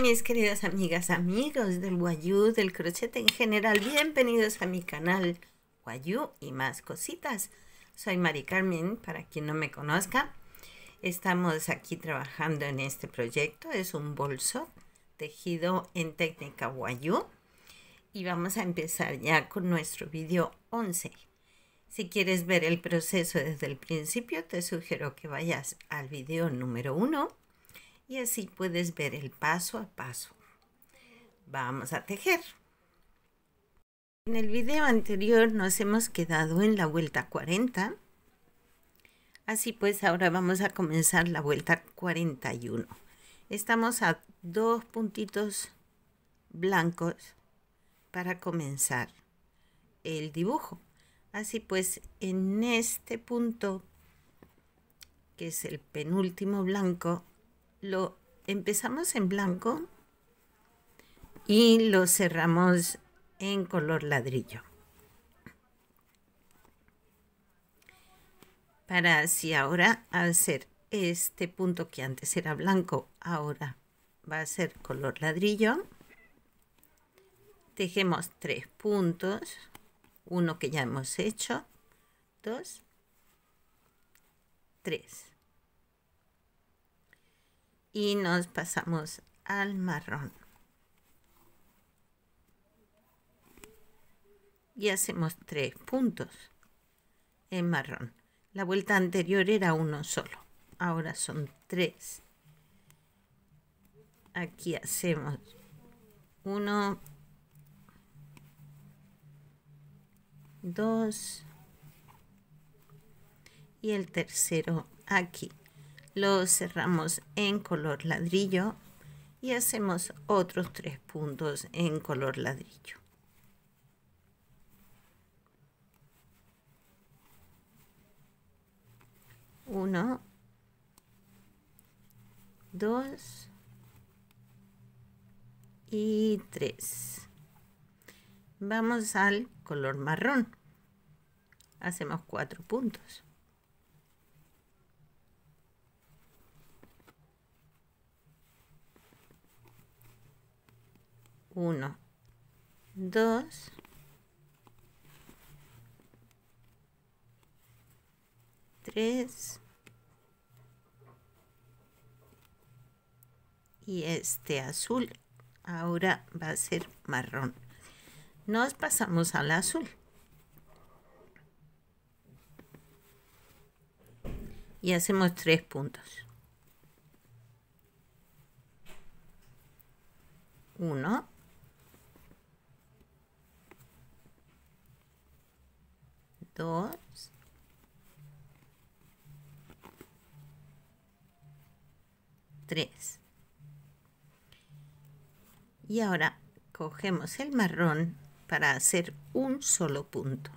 mis queridas amigas, amigos del Wayuu, del crochet en general, bienvenidos a mi canal Wayuu y más cositas. Soy Mari Carmen, para quien no me conozca. Estamos aquí trabajando en este proyecto, es un bolso tejido en técnica Wayuu y vamos a empezar ya con nuestro vídeo 11. Si quieres ver el proceso desde el principio, te sugiero que vayas al vídeo número 1 y así puedes ver el paso a paso. Vamos a tejer. En el video anterior nos hemos quedado en la vuelta 40. Así pues, ahora vamos a comenzar la vuelta 41. Estamos a 2 puntitos blancos para comenzar el dibujo. Así pues, en este punto, que es el penúltimo blanco, lo empezamos en blanco y lo cerramos en color ladrillo. Para así ahora hacer este punto que antes era blanco, ahora va a ser color ladrillo. Tejemos 3 puntos, uno que ya hemos hecho, 2, 3. Y nos pasamos al marrón. Y hacemos 3 puntos en marrón. La vuelta anterior era uno solo, ahora son 3. Aquí hacemos 1, 2 y el tercero aquí. Lo cerramos en color ladrillo y hacemos otros 3 puntos en color ladrillo. Uno, 2 y 3. Vamos al color marrón. Hacemos 4 puntos. 1, 2, 3 y este azul ahora va a ser marrón. Nos pasamos al azul y hacemos 3 puntos. 1, 2, 3. Y ahora cogemos el marrón para hacer un solo punto.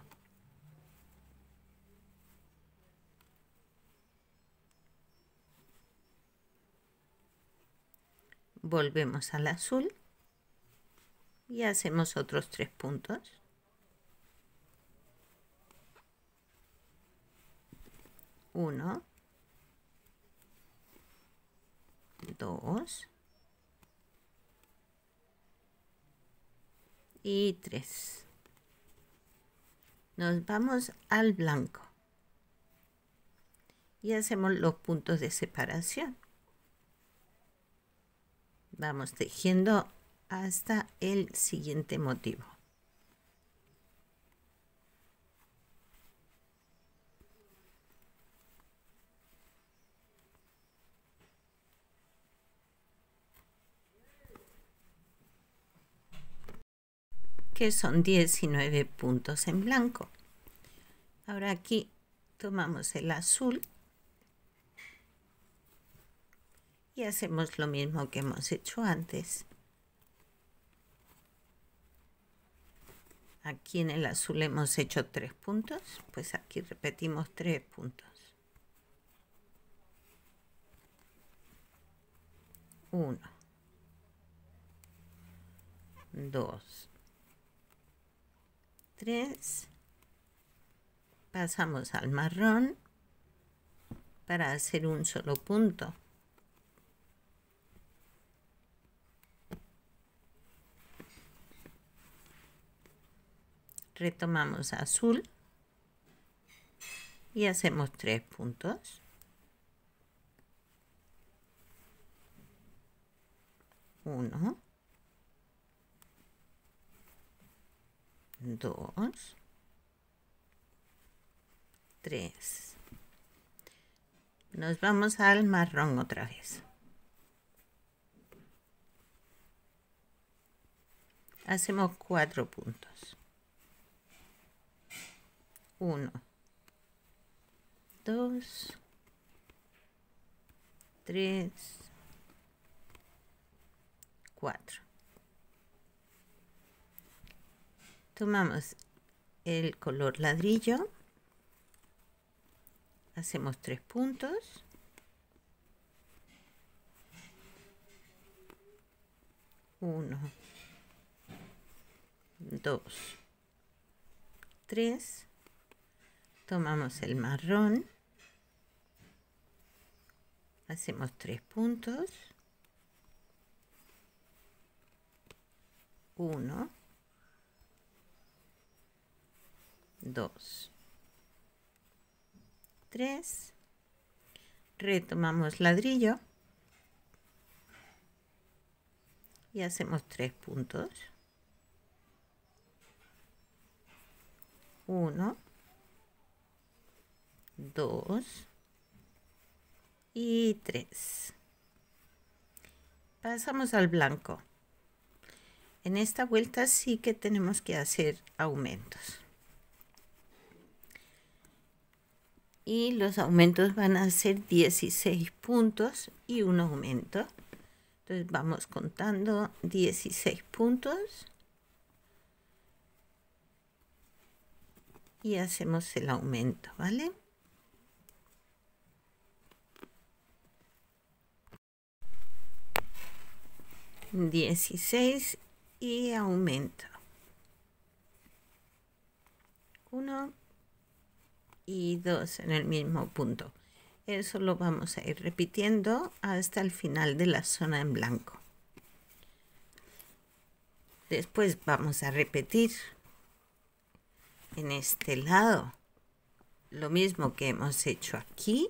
Volvemos al azul y hacemos otros 3 puntos. 1, 2 y 3. Nos vamos al blanco y hacemos los puntos de separación. Vamos tejiendo hasta el siguiente motivo. Que son 19 puntos en blanco. Ahora aquí tomamos el azul y hacemos lo mismo que hemos hecho antes. Aquí en el azul hemos hecho 3 puntos, pues aquí repetimos 3 puntos. 1, 2, 3. Pasamos al marrón para hacer un solo punto. Retomamos azul y hacemos 3 puntos. 1, 2, 3. Nos vamos al marrón otra vez. Hacemos 4 puntos. 1, 2, 3, 4. Tomamos el color ladrillo, hacemos 3 puntos, 1, 2, 3. Tomamos el marrón, hacemos 3 puntos, 1, 2, 3. Retomamos ladrillo y hacemos 3 puntos, 1, 2 y 3. Pasamos al blanco. En esta vuelta sí que tenemos que hacer aumentos. Y los aumentos van a ser 16 puntos y un aumento. Entonces vamos contando 16 puntos y hacemos el aumento, ¿vale? $16 y aumento. 1 y 2 en el mismo punto. Eso lo vamos a ir repitiendo hasta el final de la zona en blanco. Después vamos a repetir en este lado lo mismo que hemos hecho aquí.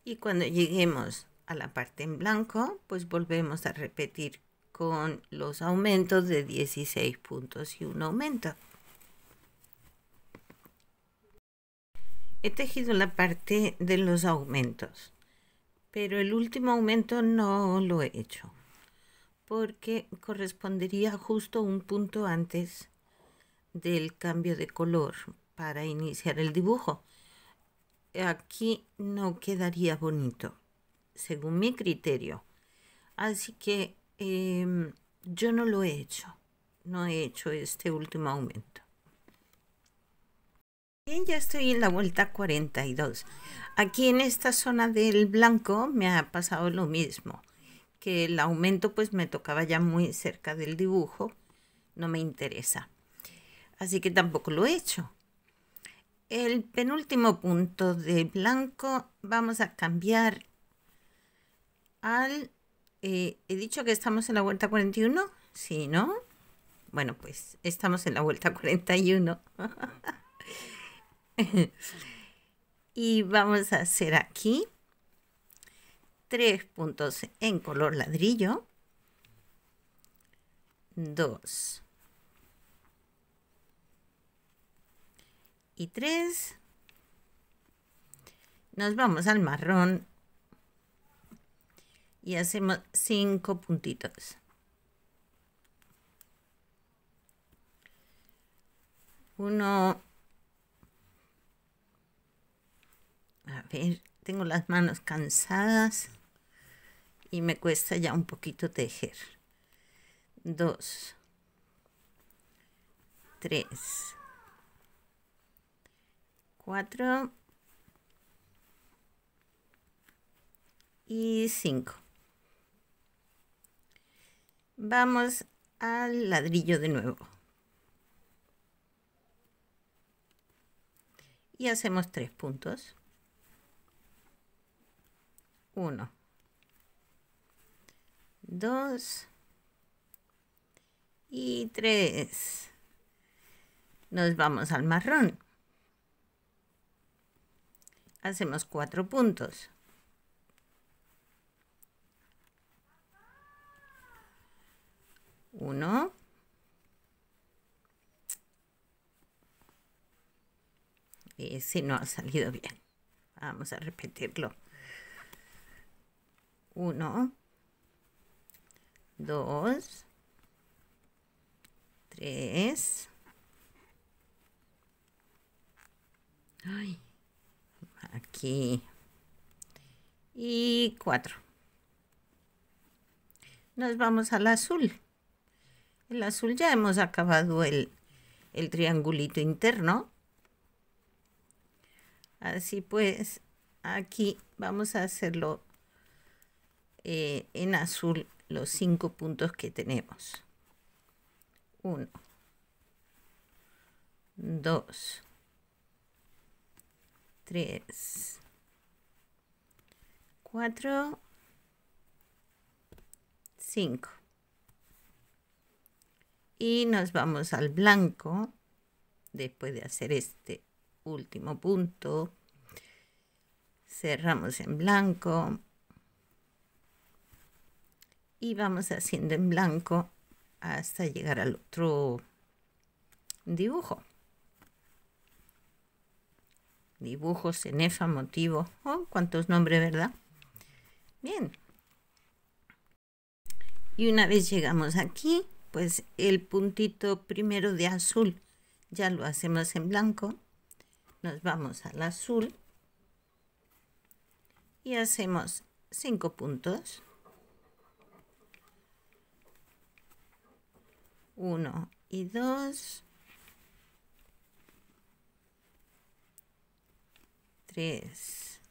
Y cuando lleguemos a la parte en blanco, pues volvemos a repetir con los aumentos de 16 puntos y un aumento. He tejido la parte de los aumentos, pero el último aumento no lo he hecho porque correspondería justo un punto antes del cambio de color para iniciar el dibujo. Aquí no quedaría bonito, según mi criterio. Así que yo no lo he hecho. No he hecho este último aumento. Bien, ya estoy en la vuelta 42. Aquí en esta zona del blanco me ha pasado lo mismo, que el aumento pues me tocaba ya muy cerca del dibujo. No me interesa. Así que tampoco lo he hecho. El penúltimo punto de blanco vamos a cambiar al... he dicho que estamos en la vuelta 41, ¿sí, no? Bueno, pues estamos en la vuelta 41. Y vamos a hacer aquí 3 puntos en color ladrillo, 2 y 3. Nos vamos al marrón y hacemos 5 puntitos. 1, a ver, tengo las manos cansadas y me cuesta ya un poquito tejer. 2, 3, 4 y 5. Vamos al ladrillo de nuevo. Y hacemos 3 puntos. 1, 2 y 3. Nos vamos al marrón. Hacemos 4 puntos. 1, ese no ha salido bien. Vamos a repetirlo. 1, 2, 3. Ay, aquí. Y 4. Nos vamos al azul. El azul ya hemos acabado el triangulito interno. Así pues, aquí vamos a hacerlo en azul los 5 puntos que tenemos. 1, 2, 3, 4, 5. Y nos vamos al blanco después de hacer este último punto. Cerramos en blanco y vamos haciendo en blanco hasta llegar al otro dibujo. Dibujo, cenefa, motivo. Oh, cuántos nombres, ¿verdad? Bien. Y una vez llegamos aquí, pues el puntito primero de azul ya lo hacemos en blanco. Nos vamos al azul y hacemos 5 puntos. 1 y 2. 3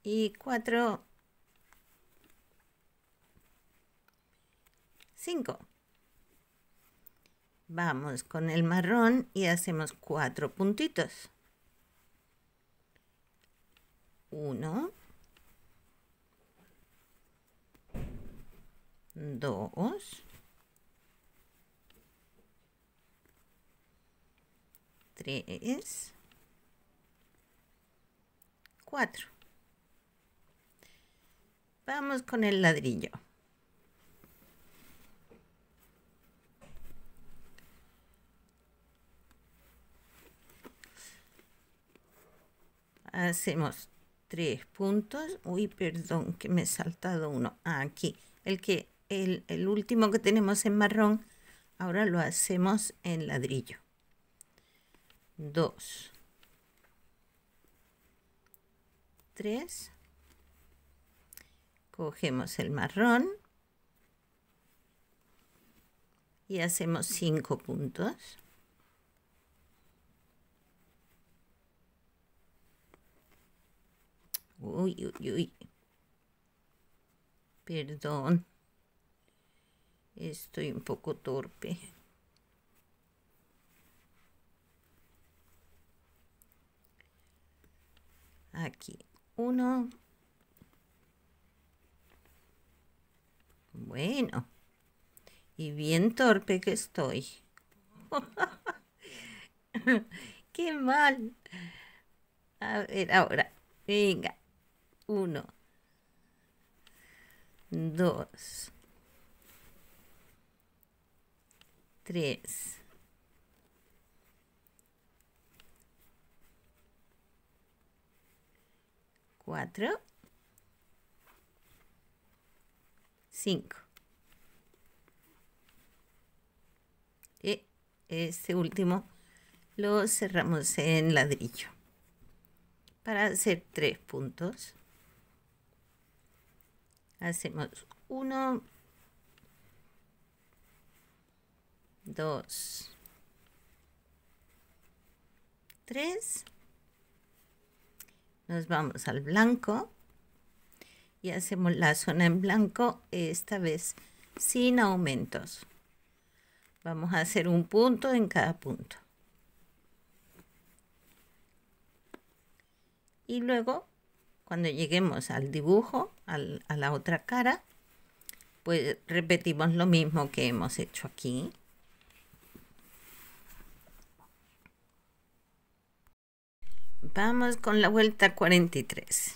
y 4, 5. Vamos con el marrón y hacemos 4 puntitos. 1, 2, 3, 4. Vamos con el ladrillo. Hacemos 3 puntos. Uy, perdón, que me he saltado uno. Aquí. El último que tenemos en marrón, ahora lo hacemos en ladrillo. 2, 3. Cogemos el marrón y hacemos 5 puntos. Uy, uy, uy. Perdón. Estoy un poco torpe. Aquí. 1. Bueno. Y bien torpe que estoy. ¡Qué mal! A ver, ahora. Venga. 1, 2, 3, 4, 5. Y este último lo cerramos en ladrillo para hacer 3 puntos. Hacemos 1, 2, 3. Nos vamos al blanco y hacemos la zona en blanco, esta vez sin aumentos. Vamos a hacer un punto en cada punto. Y luego, cuando lleguemos al dibujo, a la otra cara, Pues repetimos lo mismo que hemos hecho aquí. Vamos con la vuelta 43.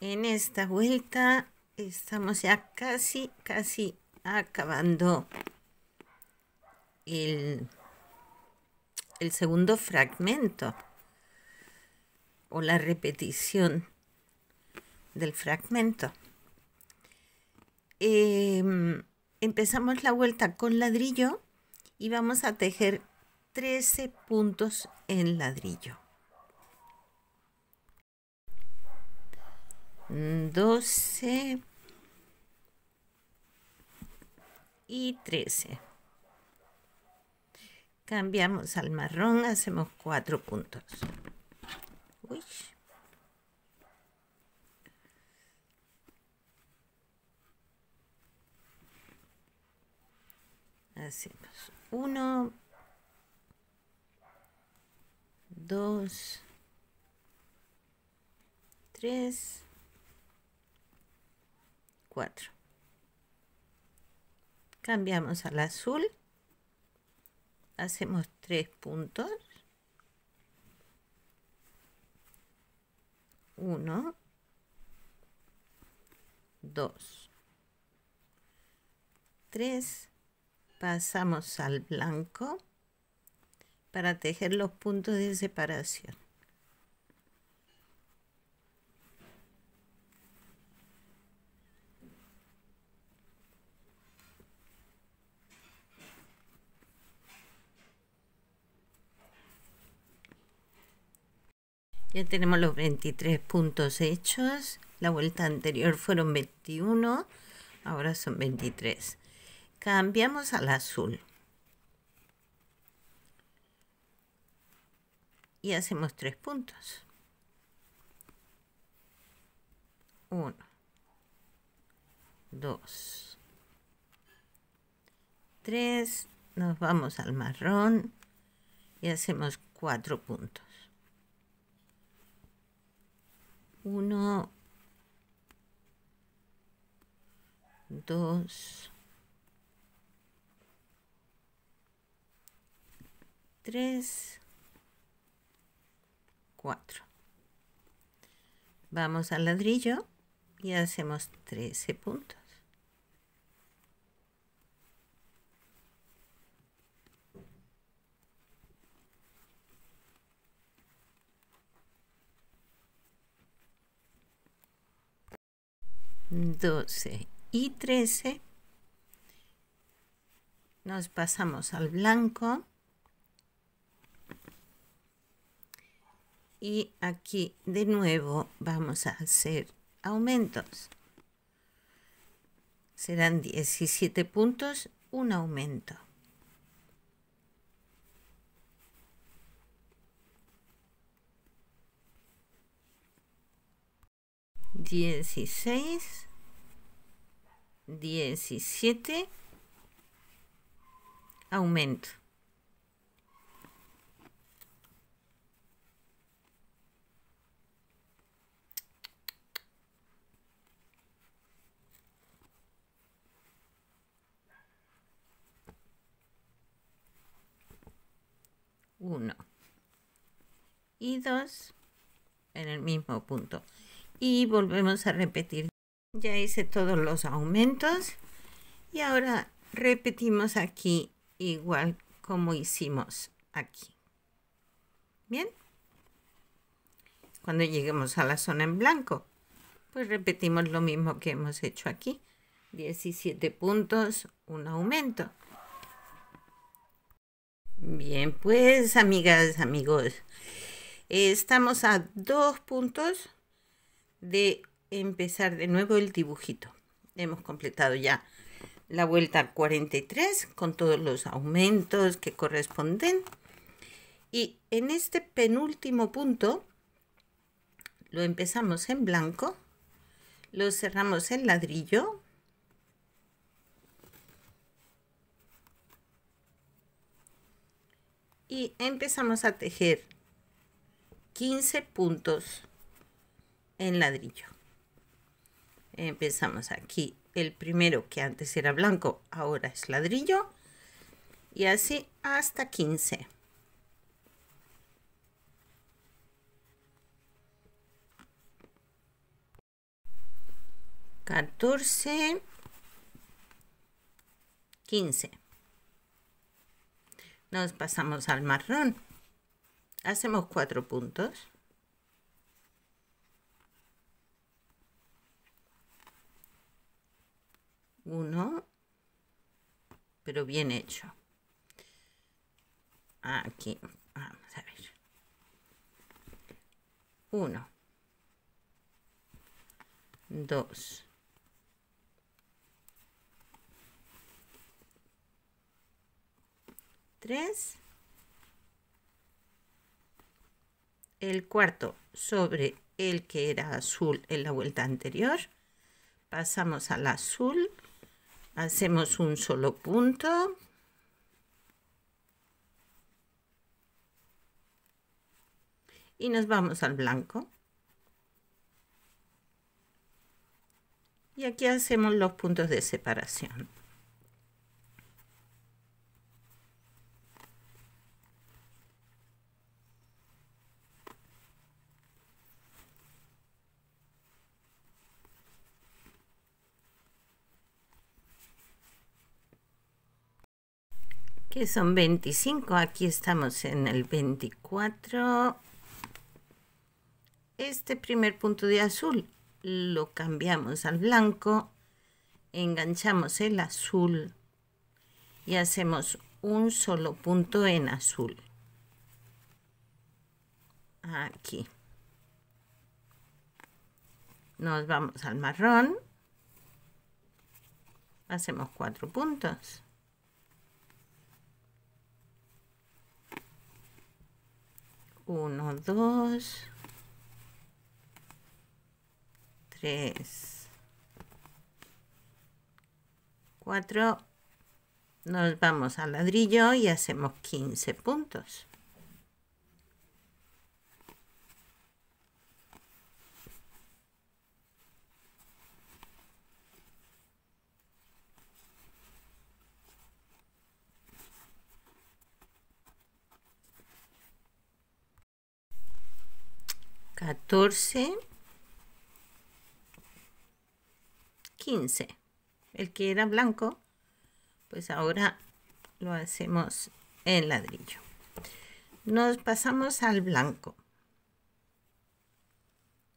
En esta vuelta estamos ya casi acabando el segundo fragmento o la repetición del fragmento. Empezamos la vuelta con ladrillo y vamos a tejer 13 puntos en ladrillo. 12 y 13. Cambiamos al marrón, hacemos 4 puntos. Uy. Hacemos 1, 2, 3, 4. Cambiamos al azul, hacemos 3 puntos. 1, 2, 3. Pasamos al blanco para tejer los puntos de separación. Ya tenemos los 23 puntos hechos. La vuelta anterior fueron 21, ahora son 23. Cambiamos al azul. Y hacemos 3 puntos. 1, 2, 3. Nos vamos al marrón y hacemos 4 puntos. 1, 2, 3, 4. Vamos al ladrillo y hacemos 13 puntos. $12 y 13. Nos pasamos al blanco. Y aquí de nuevo vamos a hacer aumentos. Serán 17 puntos, un aumento. 16, 17, aumento. 1 y 2 en el mismo punto. Y volvemos a repetir. Ya hice todos los aumentos y ahora repetimos aquí igual como hicimos aquí. Bien. Cuando lleguemos a la zona en blanco, pues repetimos lo mismo que hemos hecho aquí. 17 puntos, un aumento. Bien, pues amigas, amigos, estamos a 2 puntos de empezar de nuevo el dibujito. Hemos completado ya la vuelta 43 con todos los aumentos que corresponden. Y en este penúltimo punto lo empezamos en blanco, lo cerramos en ladrillo. Y empezamos a tejer 15 puntos en ladrillo. Empezamos aquí. El primero, que antes era blanco, ahora es ladrillo. Y así hasta 15. $14, $15. Nos pasamos al marrón. Hacemos 4 puntos. 1, pero bien hecho. Aquí, vamos a ver. 1, 2, 3. El cuarto sobre el que era azul en la vuelta anterior. Pasamos al azul. Hacemos un solo punto. Y nos vamos al blanco. Y aquí hacemos los puntos de separación. Que son 25, aquí estamos en el 24. Este primer punto de azul lo cambiamos al blanco, enganchamos el azul y hacemos un solo punto en azul. Aquí. Nos vamos al marrón, hacemos 4 puntos. 1, 2, 3, 4. Nos vamos al ladrillo y hacemos 15 puntos. $14, $15. El que era blanco, pues ahora lo hacemos en ladrillo. Nos pasamos al blanco.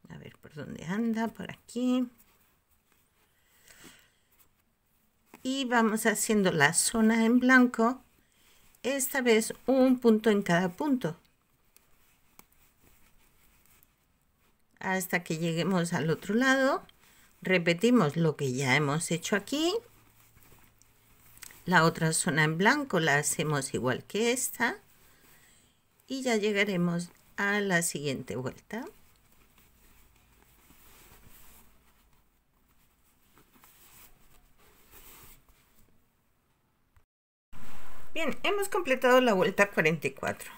A ver por dónde anda, por aquí. Y vamos haciendo la zona en blanco, esta vez un punto en cada punto. Hasta que lleguemos al otro lado, repetimos lo que ya hemos hecho aquí. La otra zona en blanco la hacemos igual que esta. Y ya llegaremos a la siguiente vuelta. Bien, hemos completado la vuelta 44.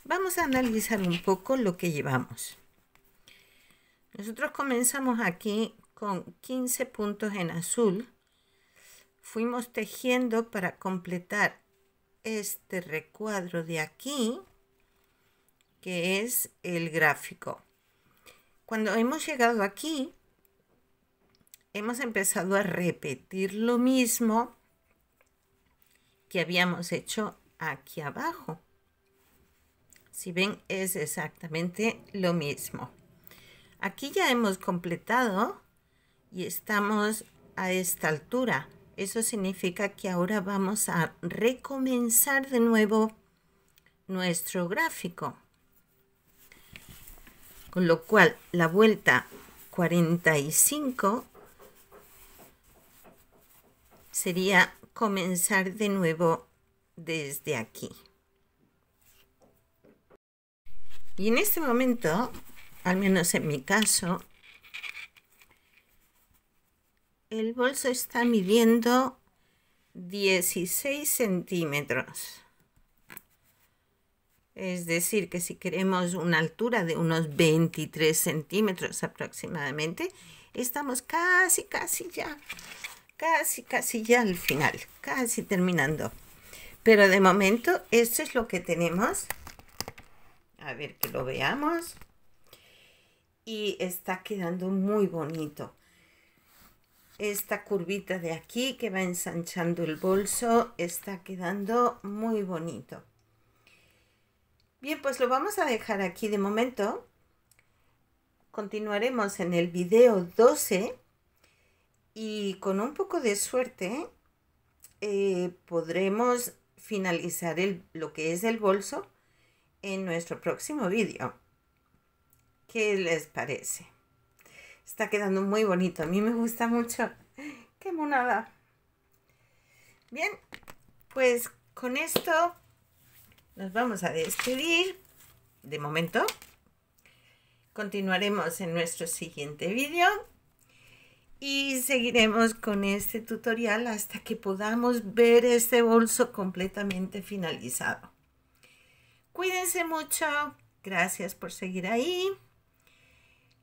Vamos a analizar un poco lo que llevamos. Nosotros comenzamos aquí con 15 puntos en azul. Fuimos tejiendo para completar este recuadro de aquí, que es el gráfico. Cuando hemos llegado aquí, hemos empezado a repetir lo mismo que habíamos hecho aquí abajo. Si ven, es exactamente lo mismo. Aquí ya hemos completado y estamos a esta altura. Eso significa que ahora vamos a recomenzar de nuevo nuestro gráfico. Con lo cual, la vuelta 45 sería comenzar de nuevo desde aquí. Y en este momento, al menos en mi caso, el bolso está midiendo 16 centímetros. Es decir, que si queremos una altura de unos 23 centímetros aproximadamente, Estamos casi ya al final, casi terminando. Pero de momento esto es lo que tenemos. A ver que lo veamos. Y está quedando muy bonito. Esta curvita de aquí que va ensanchando el bolso está quedando muy bonito. Bien, pues lo vamos a dejar aquí de momento. Continuaremos en el video 12 y con un poco de suerte podremos finalizar lo que es el bolso en nuestro próximo vídeo. ¿Qué les parece? Está quedando muy bonito. A mí me gusta mucho. ¡Qué monada! Bien, pues con esto nos vamos a despedir de momento. Continuaremos en nuestro siguiente vídeo y seguiremos con este tutorial hasta que podamos ver este bolso completamente finalizado. Cuídense mucho. Gracias por seguir ahí.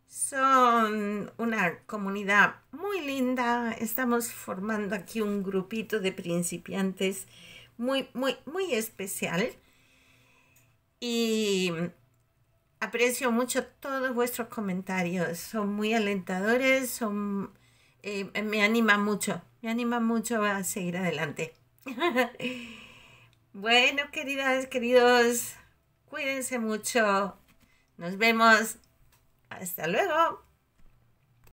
Son una comunidad muy linda. Estamos formando aquí un grupito de principiantes muy especial. Y aprecio mucho todos vuestros comentarios. Son muy alentadores. Me anima mucho a seguir adelante. Bueno, queridas, queridos, cuídense mucho. Nos vemos. Hasta luego.